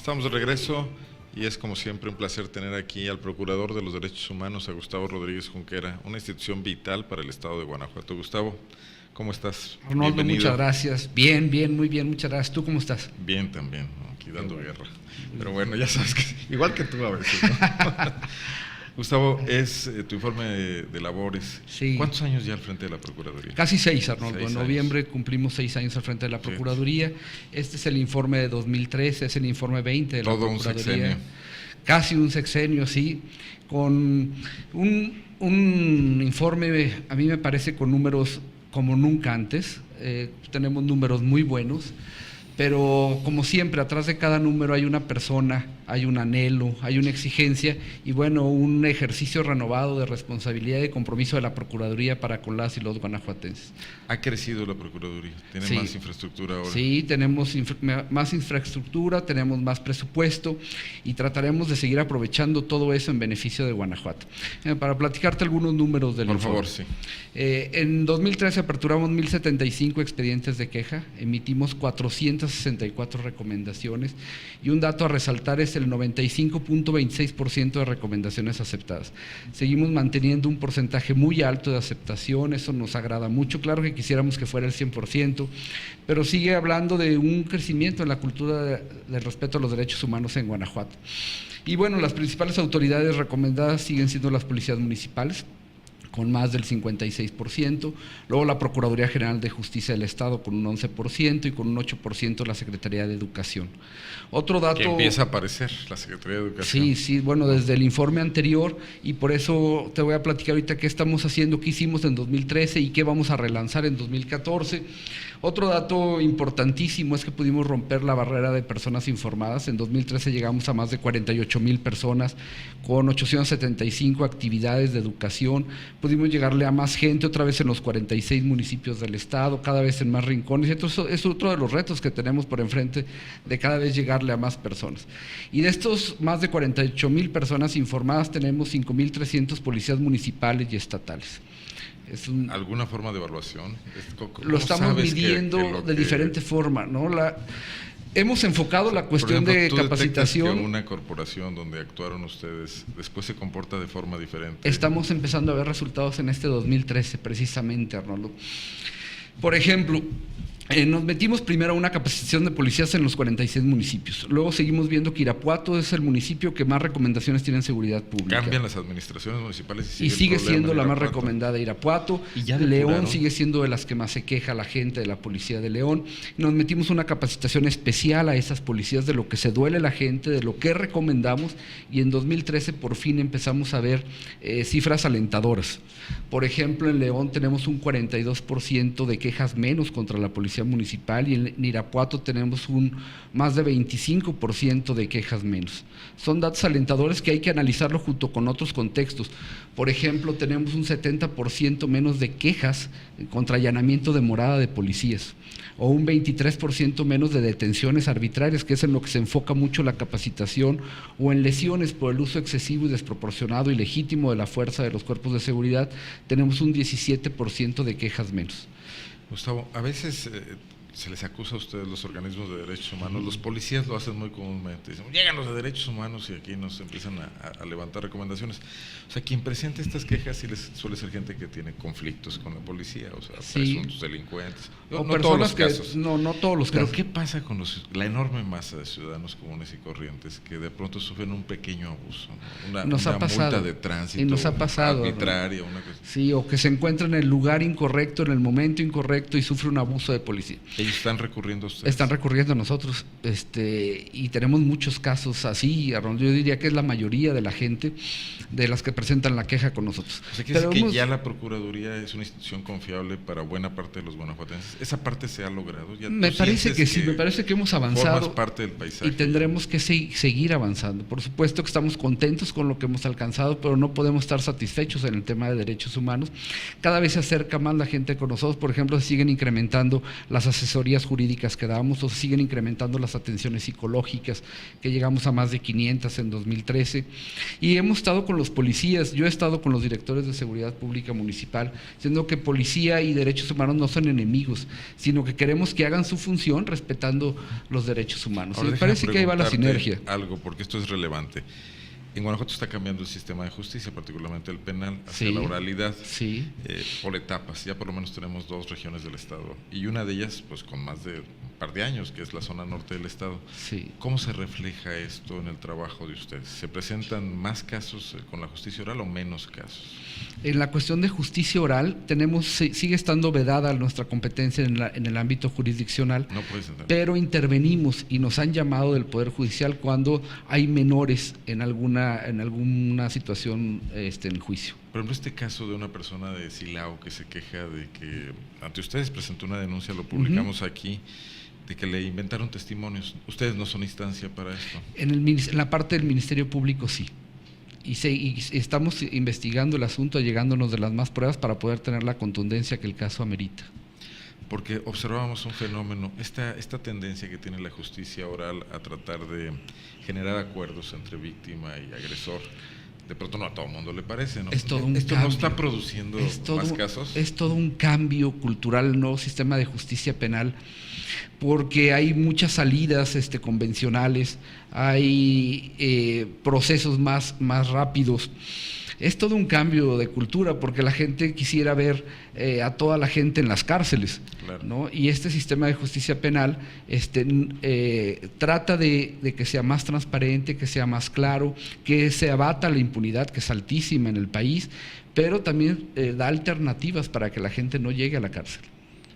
Estamos de regreso y es como siempre un placer tener aquí al Procurador de los Derechos Humanos, a Gustavo Rodríguez Junquera, una institución vital para el Estado de Guanajuato. Gustavo, ¿cómo estás? Arnoldo, Bienvenido. muchas gracias. Bien, muy bien, muchas gracias. ¿Tú cómo estás? Bien también, ¿no? Aquí dando guerra. Pero bueno, ya sabes que igual que tú a veces, ¿no? Gustavo, es tu informe de labores. Sí. ¿Cuántos años ya al frente de la Procuraduría? Casi 6, Arnoldo. 6 en noviembre cumplimos 6 años al frente de la Procuraduría. Sí. Este es el informe de 2013, es el informe 20 de la Todo Procuraduría. un sexenio. Casi un sexenio, sí. Con un informe, a mí me parece, con números como nunca antes. Tenemos números muy buenos. Pero como siempre, atrás de cada número hay una persona, hay un anhelo, hay una exigencia y bueno, un ejercicio renovado de responsabilidad y de compromiso de la Procuraduría para con las y los guanajuatenses. ¿Ha crecido la Procuraduría? ¿Tiene Sí. más infraestructura ahora? Sí, tenemos más infraestructura, tenemos más presupuesto y trataremos de seguir aprovechando todo eso en beneficio de Guanajuato. Para platicarte algunos números del informe. Por favor, sí. En 2013 aperturamos 1,075 expedientes de queja, emitimos 464 recomendaciones y un dato a resaltar es el 95.26% de recomendaciones aceptadas. Seguimos manteniendo un porcentaje muy alto de aceptación, eso nos agrada mucho. Claro que quisiéramos que fuera el 100%, pero sigue hablando de un crecimiento en la cultura del respeto a los derechos humanos en Guanajuato. Y bueno, las principales autoridades recomendadas siguen siendo las policías municipales, con más del 56%, luego la Procuraduría General de Justicia del Estado con un 11% y con un 8% la Secretaría de Educación. Otro dato… Que empieza a aparecer la Secretaría de Educación. Sí, bueno, desde el informe anterior, y por eso te voy a platicar ahorita qué estamos haciendo, qué hicimos en 2013 y qué vamos a relanzar en 2014. Otro dato importantísimo es que pudimos romper la barrera de personas informadas. En 2013 llegamos a más de 48,000 personas con 875 actividades de educación. Pudimos llegarle a más gente, otra vez en los 46 municipios del estado, cada vez en más rincones. Y esto es otro de los retos que tenemos por enfrente, de cada vez llegarle a más personas. Y de estos más de 48,000 personas informadas, tenemos 5,300 policías municipales y estatales. ¿Alguna forma de evaluación? Lo estamos midiendo de diferente forma, ¿no? Hemos enfocado la cuestión de capacitación. Que una corporación donde actuaron ustedes después se comporta de forma diferente. Estamos empezando a ver resultados en este 2013, precisamente, Arnoldo. Por ejemplo, nos metimos primero a una capacitación de policías en los 46 municipios. Luego seguimos viendo que Irapuato es el municipio que más recomendaciones tiene en seguridad pública. Cambian las administraciones municipales y sigue siendo la más recomendada Irapuato. Y ya León sigue siendo de las que más se queja la gente de la policía de León. Nos metimos una capacitación especial a esas policías de lo que se duele la gente, de lo que recomendamos, y en 2013 por fin empezamos a ver cifras alentadoras. Por ejemplo, en León tenemos un 42% de quejas menos contra la policía municipal y en Irapuato tenemos un más de 25% de quejas menos. Son datos alentadores que hay que analizarlo junto con otros contextos. Por ejemplo, tenemos un 70% menos de quejas contra allanamiento de morada de policías, o un 23% menos de detenciones arbitrarias, que es en lo que se enfoca mucho la capacitación, o en lesiones por el uso excesivo y desproporcionado y legítimo de la fuerza de los cuerpos de seguridad, tenemos un 17% de quejas menos. Gustavo, a veces se les acusa a ustedes, los organismos de derechos humanos, los policías lo hacen muy comúnmente, dicen, llegan los de derechos humanos y aquí nos empiezan a levantar recomendaciones. O sea, quien presenta estas quejas sí suele ser gente que tiene conflictos con la policía, o sea, presuntos delincuentes. O no personas todos los casos. No todos los Pero casos. ¿qué pasa con la enorme masa de ciudadanos comunes y corrientes que de pronto sufren un pequeño abuso, ¿no? una multa de tránsito, y nos ha pasado, arbitraria, una cosa? Sí, o que se encuentra en el lugar incorrecto, en el momento incorrecto y sufre un abuso de policía. Ellos están recurriendo a ustedes. Están recurriendo a nosotros, y tenemos muchos casos así. Yo diría que es la mayoría de la gente de las que presentan la queja con nosotros. O sea, quiere decir que ya la Procuraduría es una institución confiable para buena parte de los guanajuatenses. ¿Esa parte se ha logrado? Me parece que sí, me parece que hemos avanzado. Formas parte del paisaje. Y tendremos que seguir avanzando. Por supuesto que estamos contentos con lo que hemos alcanzado, pero no podemos estar satisfechos en el tema de derechos humanos. Cada vez se acerca más la gente con nosotros. Por ejemplo, se siguen incrementando las asesorías asesorías jurídicas que dábamos, o se siguen incrementando las atenciones psicológicas, que llegamos a más de 500 en 2013, y hemos estado con los policías. Yo he estado con los directores de seguridad pública municipal, siendo que policía y derechos humanos no son enemigos, sino que queremos que hagan su función respetando los derechos humanos. Ahora, y me parece que ahí va la sinergia. Algo, porque esto es relevante. En Guanajuato está cambiando el sistema de justicia, particularmente el penal, hacia la oralidad, por etapas. Ya por lo menos tenemos 2 regiones del estado, y una de ellas pues con más de un par de años, que es la zona norte del estado. ¿Cómo se refleja esto en el trabajo de ustedes? ¿Se presentan más casos con la justicia oral o menos casos? En la cuestión de justicia oral sigue estando vedada nuestra competencia en el ámbito jurisdiccional, pero intervenimos y nos han llamado del Poder Judicial cuando hay menores en alguna situación en juicio. Por ejemplo, este caso de una persona de Silao que se queja de que ante ustedes presentó una denuncia, lo publicamos aquí, de que le inventaron testimonios. ¿Ustedes no son instancia para esto? En la parte del Ministerio Público sí. Y estamos investigando el asunto, llegándonos de las más pruebas para poder tener la contundencia que el caso amerita. Porque observábamos un fenómeno, esta tendencia que tiene la justicia oral a tratar de generar acuerdos entre víctima y agresor. De pronto no a todo el mundo le parece, ¿no? ¿Esto no está produciendo más casos? Es todo un cambio cultural, el nuevo sistema de justicia penal, porque hay muchas salidas convencionales, hay procesos más rápidos. Es todo un cambio de cultura, porque la gente quisiera ver a toda la gente en las cárceles, ¿no? Y este sistema de justicia penal trata de que sea más transparente, que sea más claro, que se abata la impunidad, que es altísima en el país, pero también da alternativas para que la gente no llegue a la cárcel.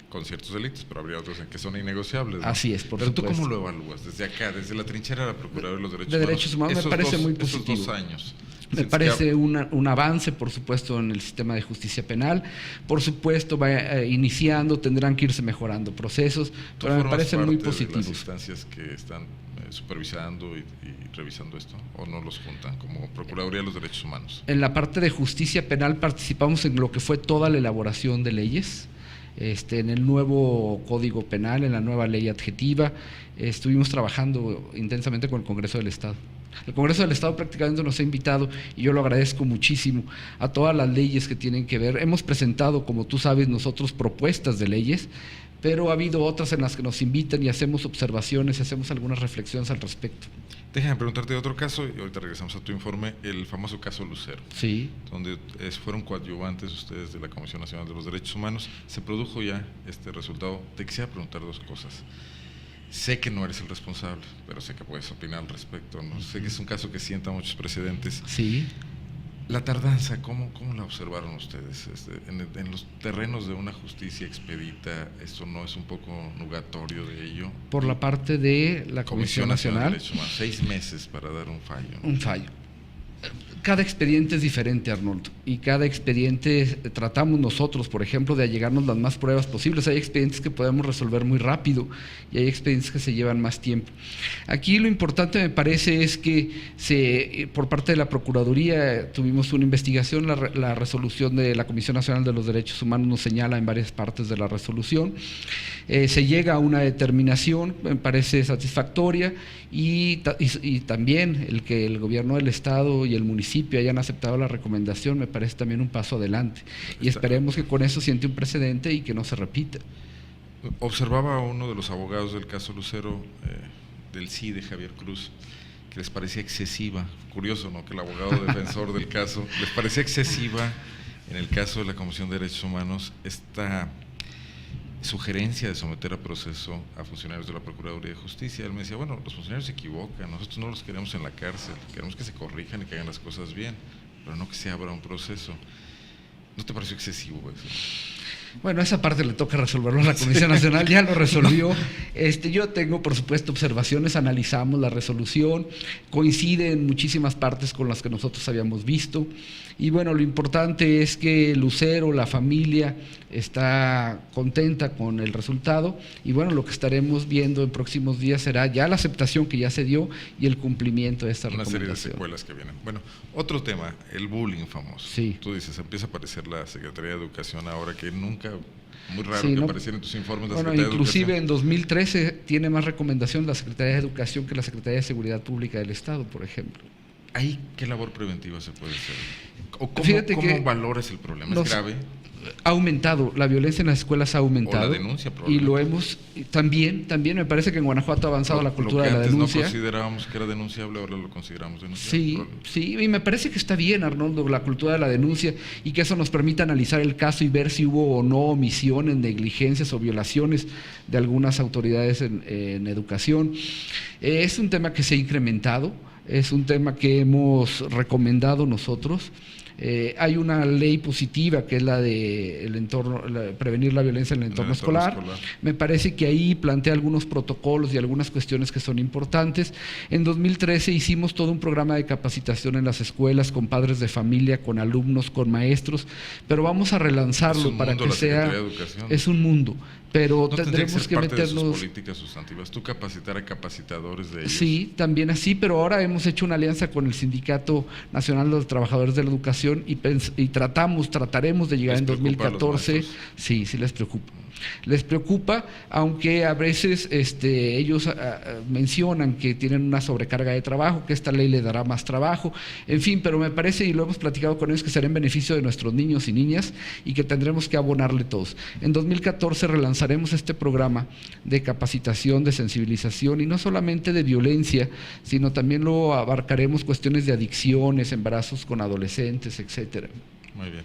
Con ciertos delitos, pero habría otros en que son innegociables, ¿no? Así es, por supuesto. Pero ¿tú cómo lo evalúas? Desde acá, desde la trinchera de la Procuraduría de los Derechos Humanos, me parece muy positivo. Esos 2 años. Me parece un avance, por supuesto, en el sistema de justicia penal. Por supuesto, va iniciando, tendrán que irse mejorando procesos, pero me parecen muy positivos. ¿De las instancias que están supervisando y revisando esto, o no los juntan como Procuraduría de los Derechos Humanos? En la parte de justicia penal participamos en lo que fue toda la elaboración de leyes. En el nuevo Código Penal, en la nueva ley adjetiva, estuvimos trabajando intensamente con el Congreso del Estado. El Congreso del Estado prácticamente nos ha invitado, y yo lo agradezco muchísimo, a todas las leyes que tienen que ver. Hemos presentado, como tú sabes, nosotros propuestas de leyes, pero ha habido otras en las que nos invitan y hacemos observaciones, hacemos algunas reflexiones al respecto. Déjame preguntarte de otro caso, y ahorita regresamos a tu informe, el famoso caso Lucero. Sí. Donde fueron coadyuvantes ustedes de la Comisión Nacional de los Derechos Humanos. Se produjo ya este resultado. Te quisiera preguntar 2 cosas. Sé que no eres el responsable, pero sé que puedes opinar al respecto, ¿no? Sé que es un caso que sienta muchos precedentes. Sí. La tardanza, ¿cómo la observaron ustedes? En los terrenos de una justicia expedita, ¿esto no es un poco nugatorio de ello? Por la parte de la Comisión Nacional. De Derechos Humanos, 6 meses para dar un fallo, ¿no? Un fallo. Cada expediente es diferente, Arnoldo, y cada expediente tratamos nosotros, por ejemplo, de allegarnos las más pruebas posibles. Hay expedientes que podemos resolver muy rápido y hay expedientes que se llevan más tiempo. Aquí lo importante me parece es que por parte de la Procuraduría tuvimos una investigación, la resolución de la Comisión Nacional de los Derechos Humanos nos señala en varias partes de la resolución, se llega a una determinación, me parece satisfactoria, y también el que el gobierno del Estado y el municipio hayan aceptado la recomendación me parece también un paso adelante, y esperemos que con eso siente un precedente y que no se repita. Observaba a uno de los abogados del caso Lucero, del CIDE, Javier Cruz, que les parecía excesiva, curioso, ¿no?, que el abogado defensor del caso, les parecía excesiva en el caso de la Comisión de Derechos Humanos esta sugerencia de someter a proceso a funcionarios de la Procuraduría de Justicia. Él me decía, bueno, los funcionarios se equivocan, nosotros no los queremos en la cárcel, queremos que se corrijan y que hagan las cosas bien, pero no que se abra un proceso. ¿No te pareció excesivo eso? Bueno, esa parte le toca resolverlo a la Comisión Nacional, ya lo resolvió. Yo tengo, por supuesto, observaciones, analizamos la resolución, coincide en muchísimas partes con las que nosotros habíamos visto, y bueno, lo importante es que Lucero, la familia, está contenta con el resultado, y bueno, lo que estaremos viendo en próximos días será ya la aceptación que ya se dio y el cumplimiento de esta recomendación. Una serie de secuelas que vienen. Bueno, otro tema, el bullying famoso. Sí. Tú dices, empieza a aparecer la Secretaría de Educación ahora, que nunca Muy raro Sí, que ¿no? apareciera en tus informes la Bueno, Secretaría de inclusive Educación. en 2013 tiene más recomendación la Secretaría de Educación que la Secretaría de Seguridad Pública del Estado, por ejemplo. ¿Ahí qué labor preventiva se puede hacer? ¿O cómo, Fíjate cómo que valoras el problema? nos- ¿Es grave? Ha aumentado, la violencia en las escuelas ha aumentado. O la denuncia, y lo probablemente. también me parece que en Guanajuato ha avanzado la cultura lo que de la antes denuncia. no considerábamos que era denunciable, ahora lo consideramos denunciable. Sí, sí, y me parece que está bien, Arnoldo, la cultura de la denuncia y que eso nos permite analizar el caso y ver si hubo o no omisiones, negligencias o violaciones de algunas autoridades en educación. Es un tema que se ha incrementado, es un tema que hemos recomendado nosotros. Hay una ley positiva que es la de prevenir la violencia en el entorno escolar. Me parece que ahí plantea algunos protocolos y algunas cuestiones que son importantes. En 2013 hicimos todo un programa de capacitación en las escuelas con padres de familia, con alumnos, con maestros, pero vamos a relanzarlo para que sea. Es un mundo, pero ¿No tendremos que parte meternos. De sus políticas sustantivas, tú capacitar a capacitadores de ellos? Sí, también así, pero ahora hemos hecho una alianza con el Sindicato Nacional de los Trabajadores de la Educación y trataremos de llegar en 2014. Sí, sí les preocupa. Les preocupa, aunque a veces ellos mencionan que tienen una sobrecarga de trabajo, que esta ley le dará más trabajo, en fin, pero me parece, y lo hemos platicado con ellos, que será en beneficio de nuestros niños y niñas y que tendremos que abonarle todos. En 2014 relanzaremos este programa de capacitación, de sensibilización, y no solamente de violencia, sino también lo abarcaremos cuestiones de adicciones, embarazos con adolescentes, etcétera. Muy bien.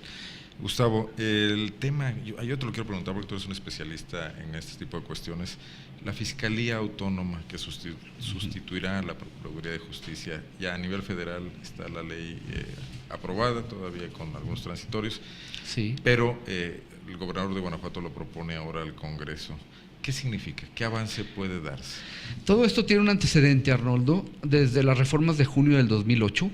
Gustavo, el tema, yo te lo quiero preguntar porque tú eres un especialista en este tipo de cuestiones. La Fiscalía Autónoma que sustituirá a la Procuraduría de Justicia, ya a nivel federal está la ley aprobada, todavía con algunos transitorios, sí, pero el gobernador de Guanajuato lo propone ahora al Congreso. ¿Qué significa? ¿Qué avance puede darse? Todo esto tiene un antecedente, Arnoldo, desde las reformas de junio del 2008,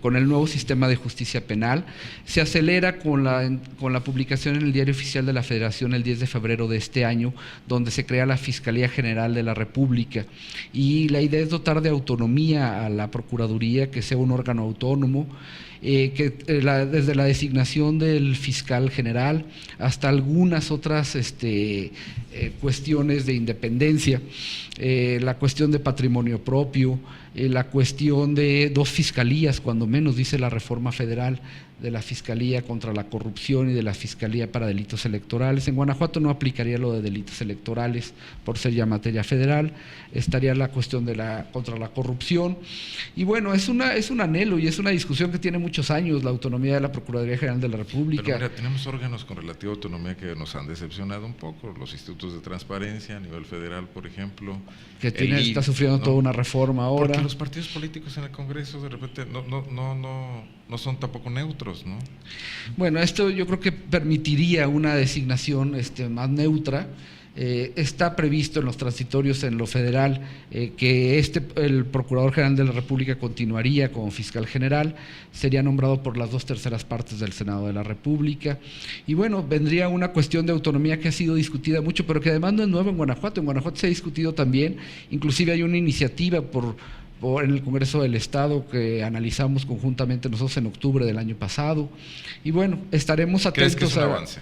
con el nuevo sistema de justicia penal. Se acelera con la publicación en el Diario Oficial de la Federación el 10 de febrero de este año, donde se crea la Fiscalía General de la República. Y la idea es dotar de autonomía a la Procuraduría, que sea un órgano autónomo, desde la designación del fiscal general hasta algunas otras cuestiones de independencia, la cuestión de patrimonio propio, la cuestión de 2 fiscalías, cuando menos dice la reforma federal, de la Fiscalía contra la Corrupción y de la Fiscalía para Delitos Electorales. En Guanajuato no aplicaría lo de delitos electorales por ser ya materia federal, estaría la cuestión contra la corrupción. Y bueno, es un anhelo y es una discusión que tiene muchos años, la autonomía de la Procuraduría General de la República. Pero mira, tenemos órganos con relativa autonomía que nos han decepcionado un poco, los institutos de transparencia a nivel federal, por ejemplo. Que está sufriendo toda una reforma ahora. Porque los partidos políticos en el Congreso de repente no son tampoco neutros, ¿no? Bueno, esto yo creo que permitiría una designación más neutra. Está previsto en los transitorios en lo federal que el Procurador General de la República continuaría como fiscal general, sería nombrado por las 2/3 partes del Senado de la República, y bueno, vendría una cuestión de autonomía que ha sido discutida mucho, pero que además no es nueva en Guanajuato se ha discutido también, inclusive hay una iniciativa en el Congreso del Estado que analizamos conjuntamente nosotros en octubre del año pasado, y bueno, estaremos atentos. ¿Crees que es un avance?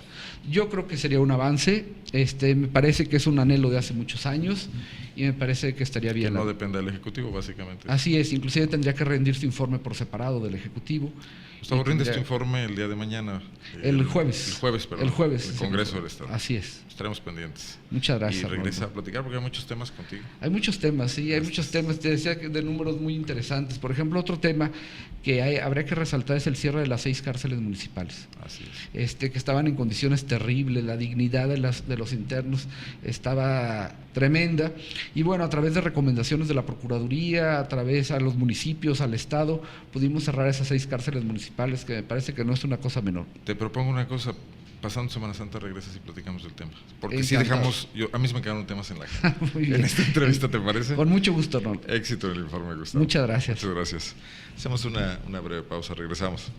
Yo creo que sería un avance, me parece que es un anhelo de hace muchos años y me parece que estaría bien. Que no depende del Ejecutivo, básicamente. Así es, inclusive tendría que rendir su informe por separado del Ejecutivo. Gustavo, rindes tu informe el día de mañana. El jueves. El jueves, perdón. El jueves. El Congreso del Estado. Así es. Estaremos pendientes. Muchas gracias. Y regresa a platicar porque hay muchos temas contigo. Hay muchos temas, sí, hay muchos temas. Te decía que de números muy interesantes. Por ejemplo, otro tema que habría que resaltar es el cierre de las 6 cárceles municipales. Así es. Que estaban en condiciones terribles, la dignidad de los internos estaba tremenda. Y bueno, a través de recomendaciones de la Procuraduría, a través a los municipios, al Estado, pudimos cerrar esas 6 cárceles municipales, que me parece que no es una cosa menor. Te propongo una cosa. Pasando Semana Santa regresas y platicamos del tema. Porque si Encantado. dejamos, a mí se me quedaron temas en la agenda. Muy bien. En esta entrevista, ¿te parece? Con mucho gusto, Arnoldo. Éxito en el informe, Gustavo. Muchas gracias. Muchas gracias. Hacemos una breve pausa, regresamos.